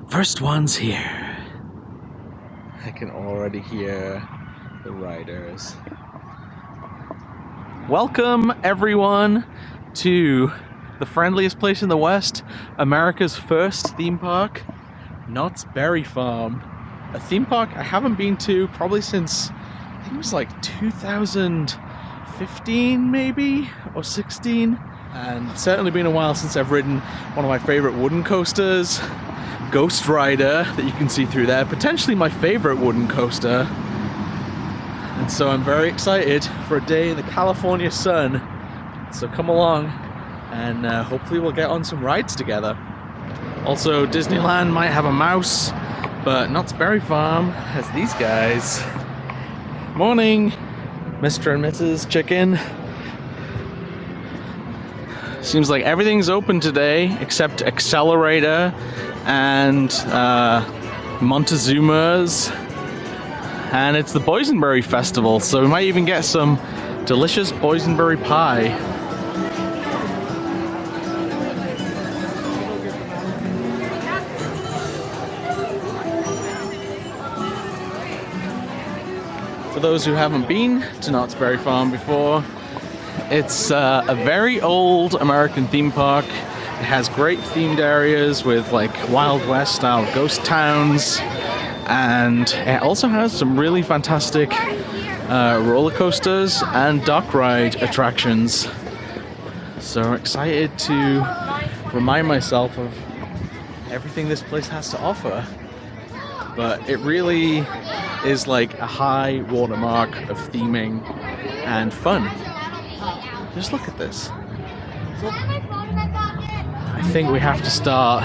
First one's here. I can already hear the riders. Welcome everyone to the friendliest place in the West, America's first theme park, Knott's Berry Farm. A theme park I haven't been to probably since, I think it was like 2015 maybe, or 16. And it's certainly been a while since I've ridden one of my favorite wooden coasters, Ghost Rider, that you can see through there. Potentially my favorite wooden coaster. And so I'm very excited for a day in the California sun. So come along and hopefully we'll get on some rides together. Also, Disneyland might have a mouse, but Knott's Berry Farm has these guys. Morning, Mr. and Mrs. Chicken. Seems like everything's open today except Accelerator and Montezuma's. And it's the Boysenberry Festival, so we might even get some delicious boysenberry pie. For those who haven't been to Knott's Berry Farm before, it's a very old American theme park. It has great themed areas with like Wild West style ghost towns, and it also has some really fantastic roller coasters and dock ride attractions. So I'm excited to remind myself of everything this place has to offer. But it really is like a high watermark of theming and fun. Just look at this. I think we have to start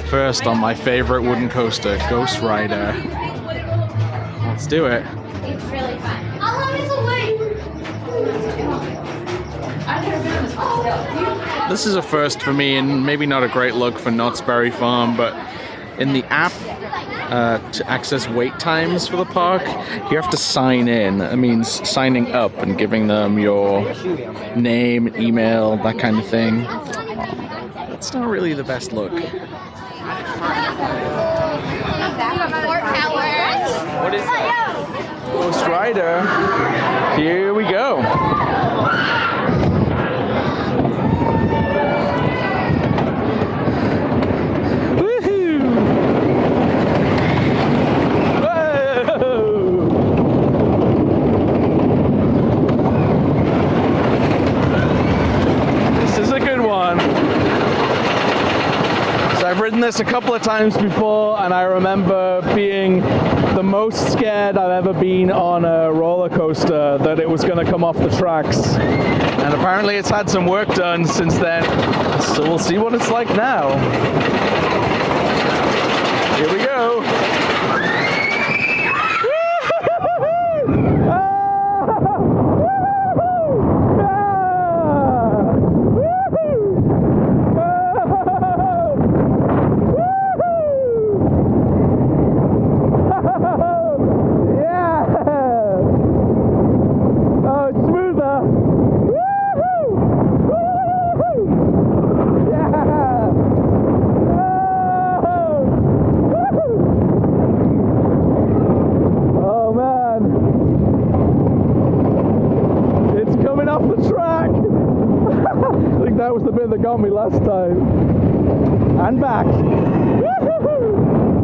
first on my favorite wooden coaster, Ghost Rider. Let's do it. It's really fun. This is a first for me, and maybe not a great look for Knott's Berry Farm, but in the app, to access wait times for the park, you have to sign in. That means signing up and giving them your name, email, that kind of thing. That's not really the best look. What is that? Ghost Rider, here we go. I've ridden this a couple of times before, and I remember being the most scared I've ever been on a roller coaster that it was going to come off the tracks. And apparently it's had some work done since then, so we'll see what it's like now. Here we go. That was the bit that got me last time. And back. Woo-hoo-hoo!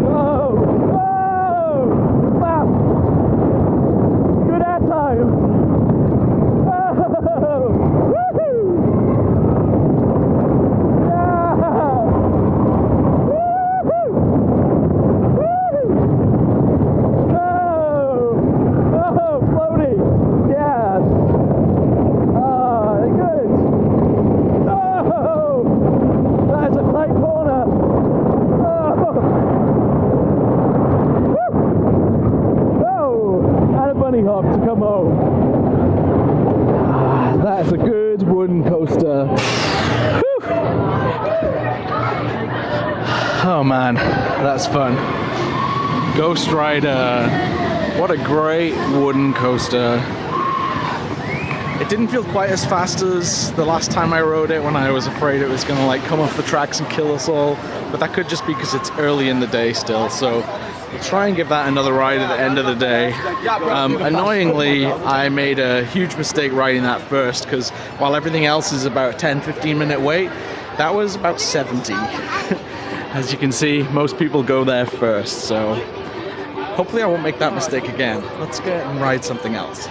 Whoa! Whoa! Bam! Good air time. Whoa! Woo-hoo! Yeah! Woo-hoo! Woo-hoo! Whoa! Oh, floaty! Yes! Good! That's a tight corner. And a bunny hop to come home. That's a good wooden coaster. Whew. Oh man, that's fun. Ghost Rider. What a great wooden coaster. It didn't feel quite as fast as the last time I rode it, when I was afraid it was going to like come off the tracks and kill us all. but that could just be because it's early in the day still, so we'll try and give that another ride at the end of the day. Annoyingly, I made a huge mistake riding that first, because while everything else is about a 10-15 minute wait, that was about 70. As you can see, most people go there first, so hopefully I won't make that mistake again. Let's go and ride something else.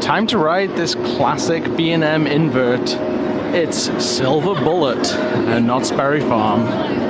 Time to ride this classic B&M invert. It's Silver Bullet at Knott's Berry Farm.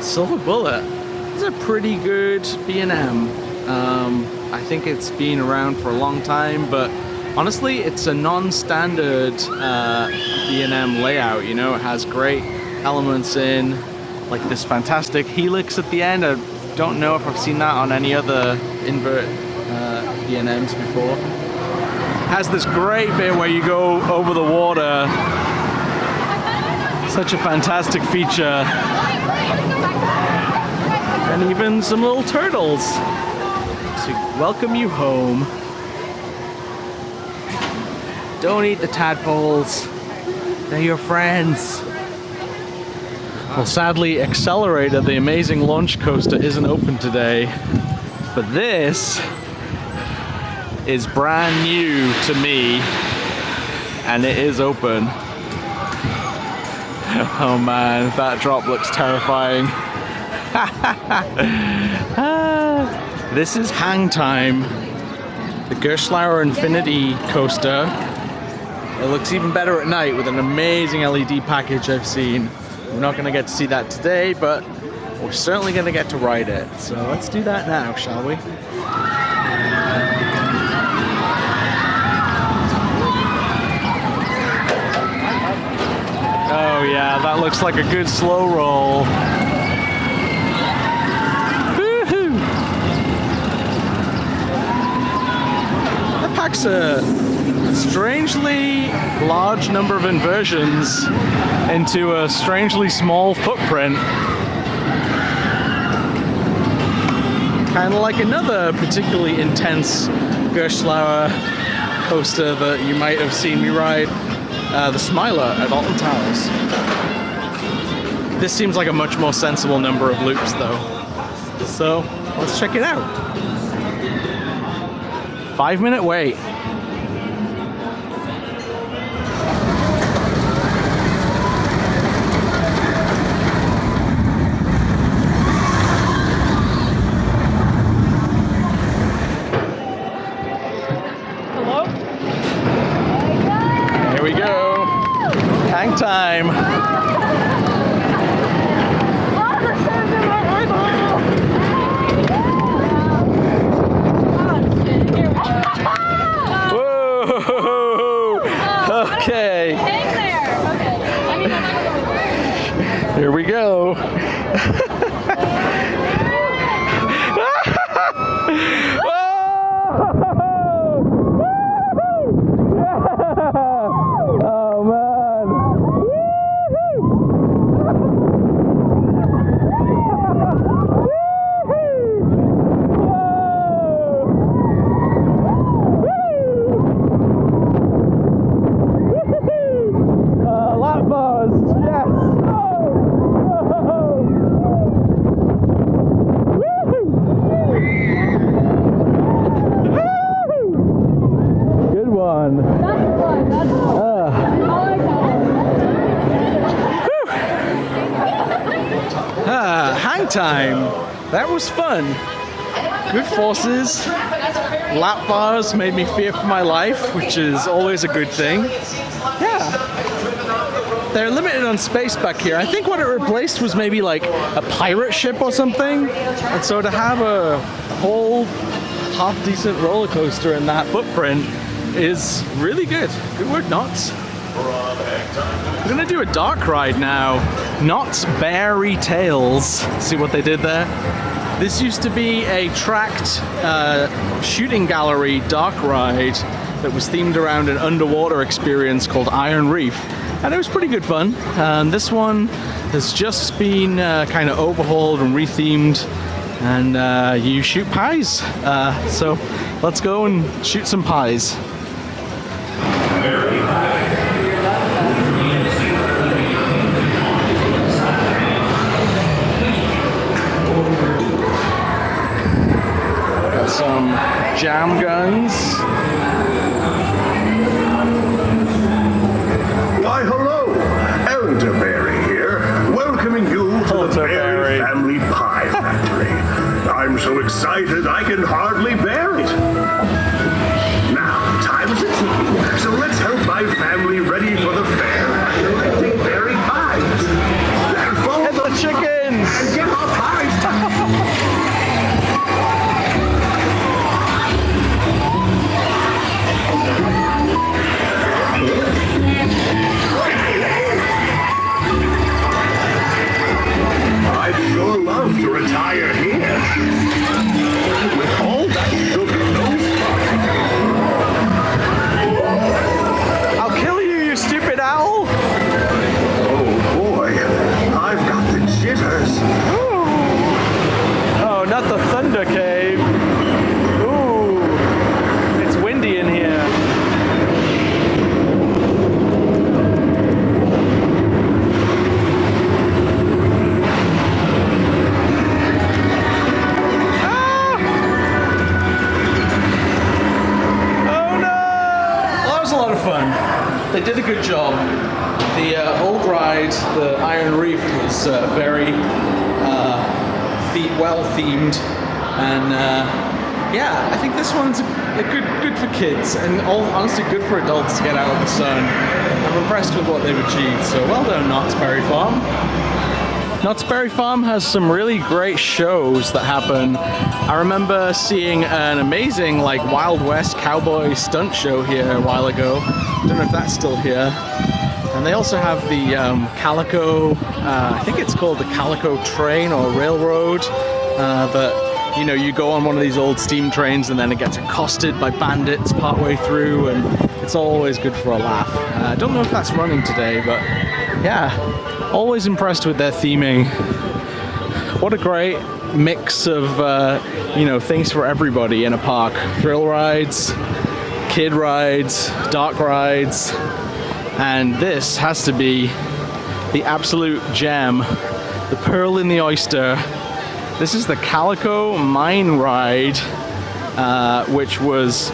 Silver Bullet is a pretty good B&M. I think it's been around for a long time, but honestly, it's a non-standard B&M layout. You know, it has great elements in, like this fantastic helix at the end. I don't know if I've seen that on any other invert B&Ms before. It has this great bit where you go over the water. Such a fantastic feature. And even some little turtles to welcome you home. Don't eat the tadpoles, they're your friends. Well, sadly, Accelerator, the amazing launch coaster, isn't open today, but this is brand new to me, and it is open. Oh man, that drop looks terrifying. This is Hang Time, the Gerstlauer Infinity coaster. It looks even better at night with an amazing LED package I've seen. We're not going to get to see that today, but we're certainly going to get to ride it. So let's do that now, shall we? Oh yeah, that looks like a good slow roll. Packs a strangely large number of inversions into a strangely small footprint. Kind of like another particularly intense Gerstlauer coaster that you might have seen me ride, the Smiler at Alton Towers. This seems like a much more sensible number of loops though. So let's check it out. 5-minute wait. Hello? Here we go. Hang time. time. That was fun. Good forces. Lap bars made me fear for my life, which is always a good thing. Yeah. They're limited on space back here. I think what it replaced was maybe like a pirate ship or something. And so to have a whole half-decent roller coaster in that footprint is really good. Good work, Knott. I'm gonna do a dark ride now. Knott's Berry Tales. See what they did there? This used to be a tracked shooting gallery dark ride that was themed around an underwater experience called Iron Reef. And it was pretty good fun. This one has just been kind of overhauled and rethemed, and you shoot pies. So let's go and shoot some pies. Got some jam guns. Why, hello! Elderberry here, welcoming you to the Berry Family Pie Factory. I'm so excited I can hardly bear it. Now, time's a ticking, so let's help my family ready for the fair by collecting berry pies. And the chickens! And get our pies! I'd sure love to retire here. With all that sugar, I'll kill you, you stupid owl! oh boy, I've got the jitters. Oh, not the Thunder Cave. Ooh, it's windy in here. Ah! Oh no! Well, that was a lot of fun. They did a good job. The old ride, the Iron Reef, was very well themed, and yeah, I think this one's good for kids, and honestly good for adults to get out of the sun. I'm impressed with what they've achieved, so well done, Knott's Berry Farm. Knott's Berry Farm has some really great shows that happen. I remember seeing an amazing Wild West cowboy stunt show here a while ago. Don't know if that's still here. And they also have the Calico, I think it's called the Calico train or railroad, that, you know, you go on one of these old steam trains and then it gets accosted by bandits partway through, and it's always good for a laugh. I don't know if that's running today, but yeah, always impressed with their theming. What a great mix of, you know, things for everybody in a park. Thrill rides, kid rides, dark rides. And this has to be the absolute gem, the pearl in the oyster. This is the Calico Mine Ride, which was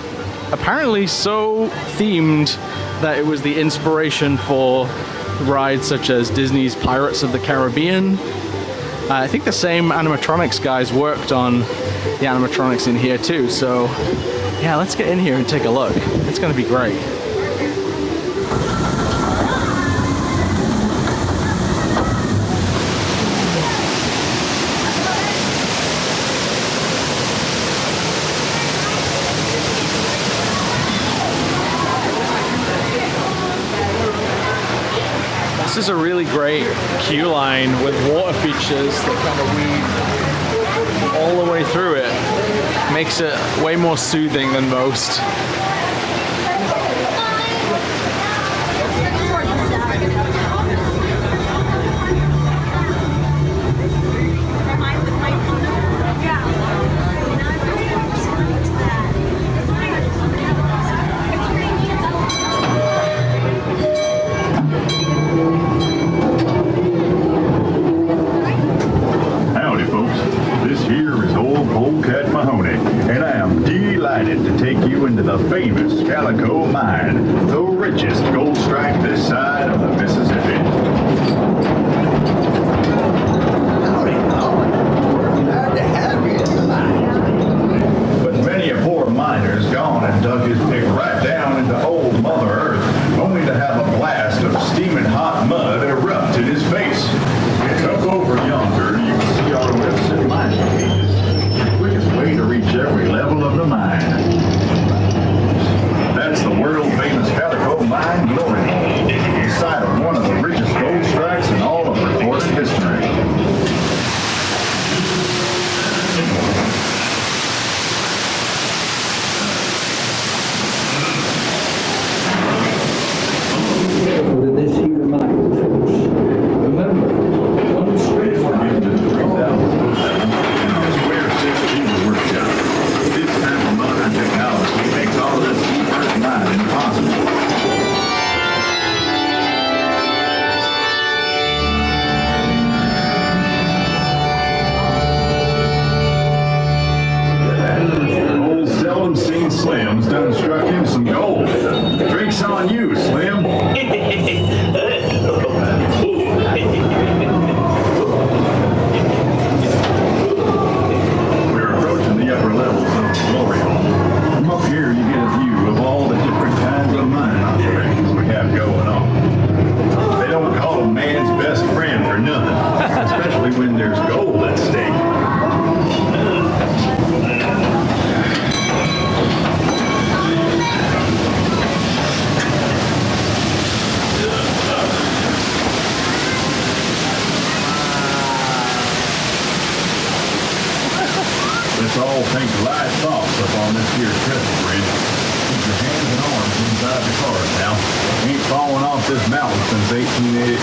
apparently so themed that it was the inspiration for rides such as Disney's Pirates of the Caribbean. I think the same animatronics guys worked on the animatronics in here too. So yeah, let's get in here and take a look. It's gonna be great. This is a really great queue line with water features that kind of weave all the way through it. Makes it way more soothing than most. The famous Calico mine, the richest gold strike this side of the Mississippi. Howdy, Slim's done struck him some gold. Drink's on you, Slim. We're approaching the upper levels of the glory hall. From up here, you get a view of all the different kinds of mining operations we have going on. They don't call them man's best friend for nothing, especially when there's gold at stake. Let's all take light thoughts up on this here trestle bridge. Keep your hands and arms inside the cars now. Ain't falling off this mountain since 1880.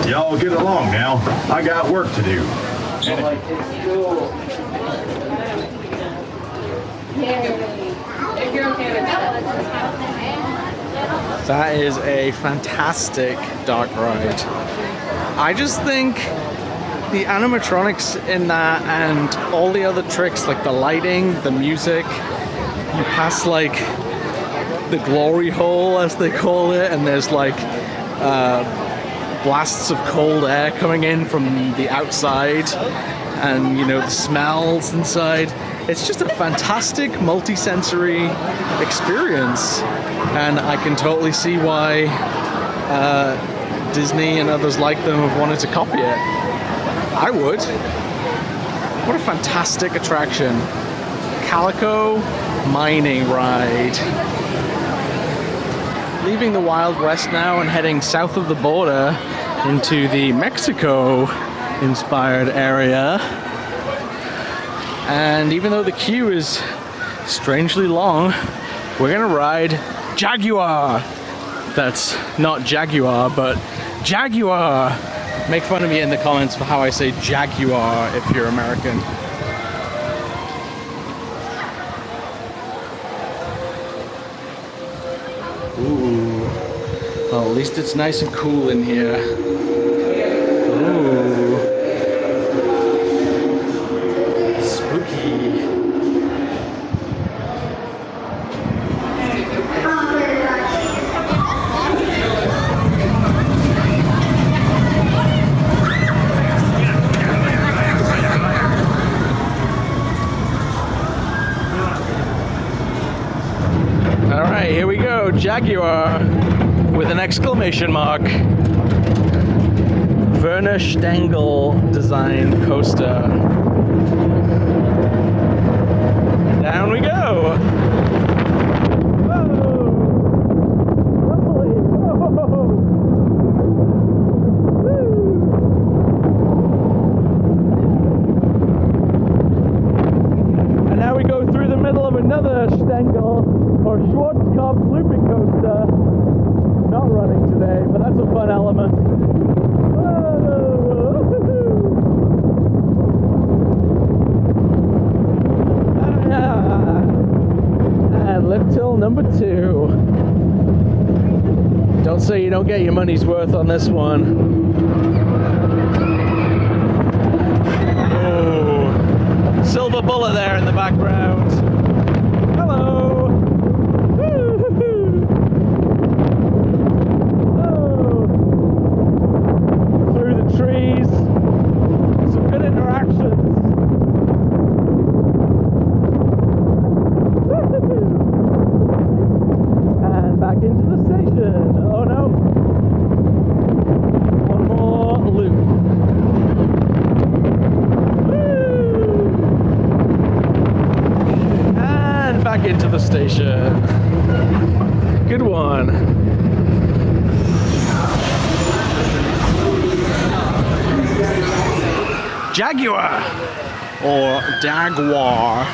Y'all get along now. I got work to do. If you're okay with that. That is a fantastic dark ride. I just think the animatronics in that and all the other tricks, like the lighting, the music, you pass like the glory hole as they call it, and there's like blasts of cold air coming in from the outside, and you know, the smells inside. It's just a fantastic multi-sensory experience, and I can totally see why Disney and others like them have wanted to copy it. I would. What a fantastic attraction. Calico mining ride. Leaving the Wild West now and heading south of the border into the Mexico-inspired area. And even though the queue is strangely long, we're gonna ride Jaguar. That's not Jaguar, but Jaguar. Make fun of me in the comments for how I say Jaguar if you're American. Ooh. Well, at least it's nice and cool in here. Ooh. Spooky. Alright, here we go. Jaguar with an exclamation mark. Werner Stengel design coaster. Down we go. Whoa. Rumbly. Whoa. Woo. And now we go through the middle of another Stengel or Schwarzkopf looping coaster. Not running today, but that's a fun element. And lift hill number 2. Don't say you don't get your money's worth on this one. Oh, silver bullet there in the background. Hello. Oh. Through the trees. Some good interactions. And back into the station. Oh no. One more loop. Woo! And back into the station. Good one. Jaguar or Jaguar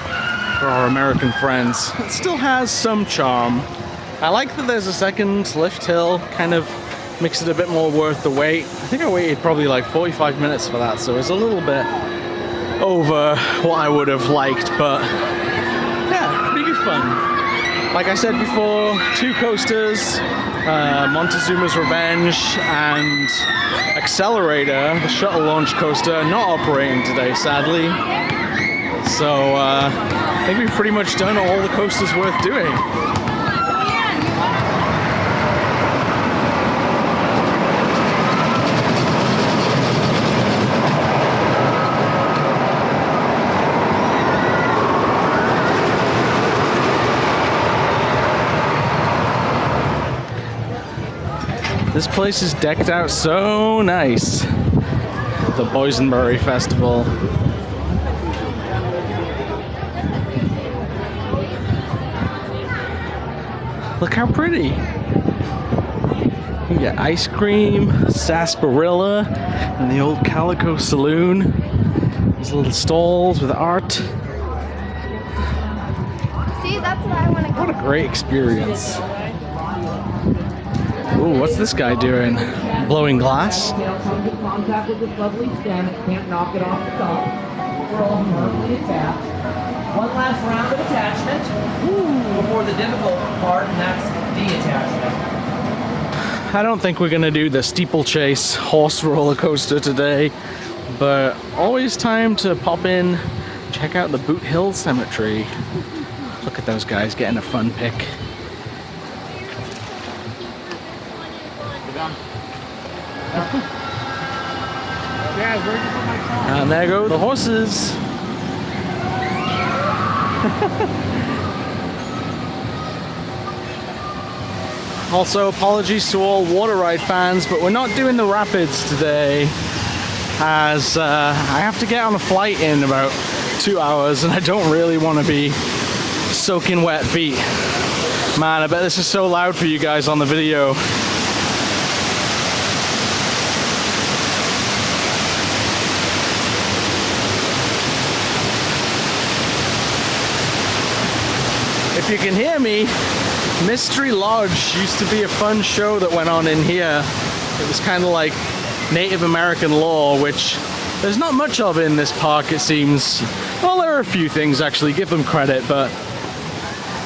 for our American friends. It still has some charm. I like that there's a second lift hill, kind of makes it a bit more worth the wait. I think I waited probably like 45 minutes for that, so it's a little bit over what I would have liked, but yeah, pretty good fun. Like I said before, 2 coasters, Montezuma's Revenge and Accelerator, the shuttle launch coaster, not operating today, sadly. So I think we've pretty much done all the coasters worth doing. This place is decked out so nice. The Boysenberry Festival. Look how pretty. You get ice cream, sarsaparilla, and the old Calico saloon. These little stalls with art. See, that's what I want to go. What a great experience. Ooh, what's this guy doing? Blowing glass? Come into contact with this lovely stem and can't knock it off the top. We're all firmly attached. One last round of attachment before the difficult part, and that's detachment. I don't think we're gonna do the steeplechase horse roller coaster today, but always time to pop in, check out the Boot Hill Cemetary. Look at those guys getting a fun pic. And there go the horses. Also, apologies to all water ride fans, but we're not doing the rapids today, as I have to get on a flight in about 2 hours, and I don't really want to be soaking wet feet. Man, I bet this is so loud for you guys on the video. If you can hear me, Mystery Lodge used to be a fun show that went on in here. It was kind of like Native American lore, which there's not much of in this park, it seems. Well, there are a few things actually, give them credit, but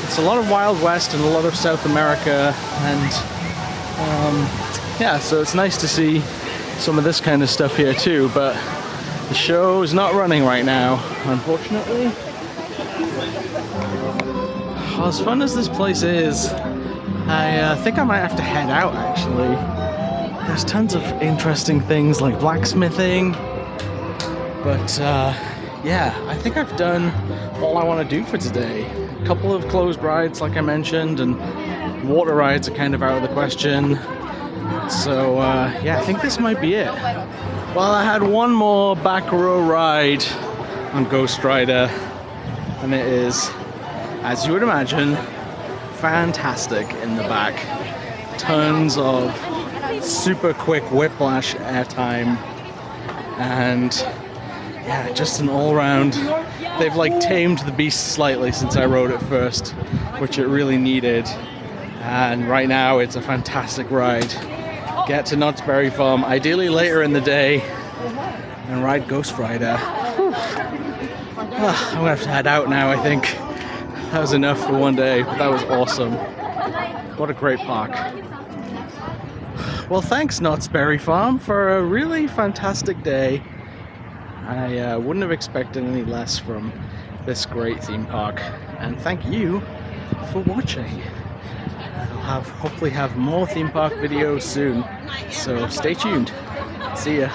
it's a lot of Wild West and a lot of South America, and yeah, so it's nice to see some of this kind of stuff here too, but the show is not running right now, unfortunately. As fun as this place is, I think I might have to head out actually. There's tons of interesting things like blacksmithing, but yeah, I think I've done all I want to do for today. A couple of closed rides like I mentioned, and water rides are kind of out of the question. So yeah, I think this might be it. Well, I had one more back row ride on Ghost Rider, and it is, as you would imagine, fantastic in the back. Tons of super quick whiplash airtime, and yeah, just an all-round. They've like tamed the beast slightly since I rode it first, which it really needed, and right now it's a fantastic ride. Get to Knott's Berry Farm, ideally later in the day, and ride Ghost Rider. I'm gonna have to head out now, I think. That was enough for one day, but that was awesome. What a great park. Well, thanks Knott's Berry Farm for a really fantastic day. I wouldn't have expected any less from this great theme park, and thank you for watching. I'll hopefully have more theme park videos soon, so stay tuned. See ya.